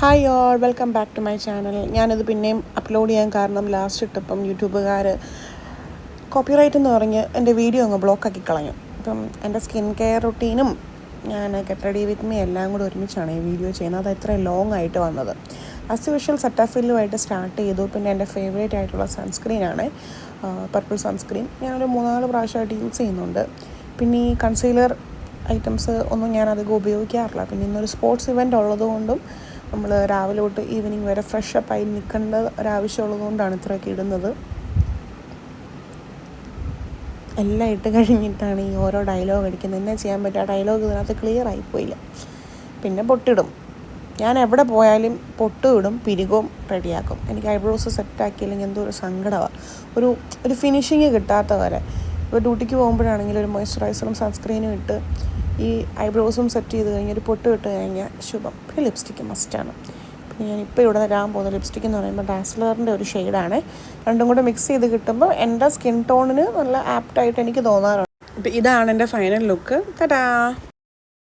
Hi all, welcome back to my channel. ഞാനിത് പിന്നെയും upload ചെയ്യാൻ കാരണം ലാസ്റ്റ് ഇട്ടപ്പം യൂട്യൂബുകാർ കോപ്പിറൈറ്റ് എന്ന് പറഞ്ഞ് എൻ്റെ വീഡിയോ അങ്ങ് ബ്ലോക്കാക്കി കളഞ്ഞു. അപ്പം എൻ്റെ സ്കിൻ കെയർ റുട്ടീനും ഞാൻ ഗെറ്റ് റെഡി വിത്ത് മീ എല്ലാം കൂടി ഒരുമിച്ചാണ് ഈ വീഡിയോ ചെയ്യുന്നത്. അത് എത്രയും ലോങ് ആയിട്ട് വന്നത്. ആസ് യൂഷ്വൽ സെറ്റാഫില്ലുമായിട്ട് സ്റ്റാർട്ട് ചെയ്തു. പിന്നെ എൻ്റെ ഫേവറേറ്റ് ആയിട്ടുള്ള സൺസ്ക്രീനാണ് പർപ്പിൾ സൺസ്ക്രീൻ. ഞാനൊരു 3-4 പ്രാവശ്യമായിട്ട് യൂസ് ചെയ്യുന്നുണ്ട്. പിന്നെ ഈ കൺസീലർ ഐറ്റംസ് ഒന്നും ഞാൻ അധികം ഉപയോഗിക്കാറില്ല. പിന്നെ ഇന്നൊരു സ്പോർട്സ് ഇവൻ്റ് ഉള്ളതുകൊണ്ടും നമ്മൾ രാവിലെ തൊട്ട് ഈവനിങ് വരെ ഫ്രഷപ്പായി നിൽക്കേണ്ട ഒരാവശ്യമുള്ളതുകൊണ്ടാണ് ഇത്രയൊക്കെ ഇടുന്നത്. എല്ലാം ഇട്ട് കഴിഞ്ഞിട്ടാണ് ഈ ഓരോ ഡയലോഗ് അടിക്കുന്നത്. എന്നാ ചെയ്യാൻ പറ്റുക, ആ ഡയലോഗ് ഇതിനകത്ത് ക്ലിയർ ആയിപ്പോയില്ല. പിന്നെ പൊട്ടിടും. ഞാൻ എവിടെ പോയാലും പൊട്ടും ഇടും, പിരികവും റെഡിയാക്കും. എനിക്ക് ഐബ്രോസ് സെറ്റാക്കിയില്ലെങ്കിൽ എന്തോ ഒരു സങ്കടമാണ്. ഒരു ഫിനിഷിങ് കിട്ടാത്ത വരെ. ഇപ്പോൾ ഡ്യൂട്ടിക്ക് പോകുമ്പോഴാണെങ്കിൽ ഒരു മോയ്സ്ചറൈസറും സൺസ്ക്രീനും ഇട്ട് ഈ ഐബ്രോസും സെറ്റ് ചെയ്ത് കഴിഞ്ഞ് ഒരു പൊട്ട് ഇട്ട് കഴിഞ്ഞാൽ ശുഭം. പിന്നെ ലിപ്സ്റ്റിക്ക് മസ്റ്റാണ്. പിന്നെ ഞാനിപ്പോൾ ഇവിടെ തരാൻ പോകുന്ന ലിപ്സ്റ്റിക്ക് എന്ന് പറയുമ്പോൾ ഡാസ്ലറിൻ്റെ ഒരു ഷെയ്ഡാണ്. രണ്ടും കൂടെ മിക്സ് ചെയ്ത് കിട്ടുമ്പോൾ എൻ്റെ സ്കിൻ ടോണിന് നല്ല ആപ്റ്റായിട്ട് എനിക്ക് തോന്നാറുണ്ട്. അപ്പോൾ ഇതാണ് എൻ്റെ ഫൈനൽ ലുക്ക്. തടാ.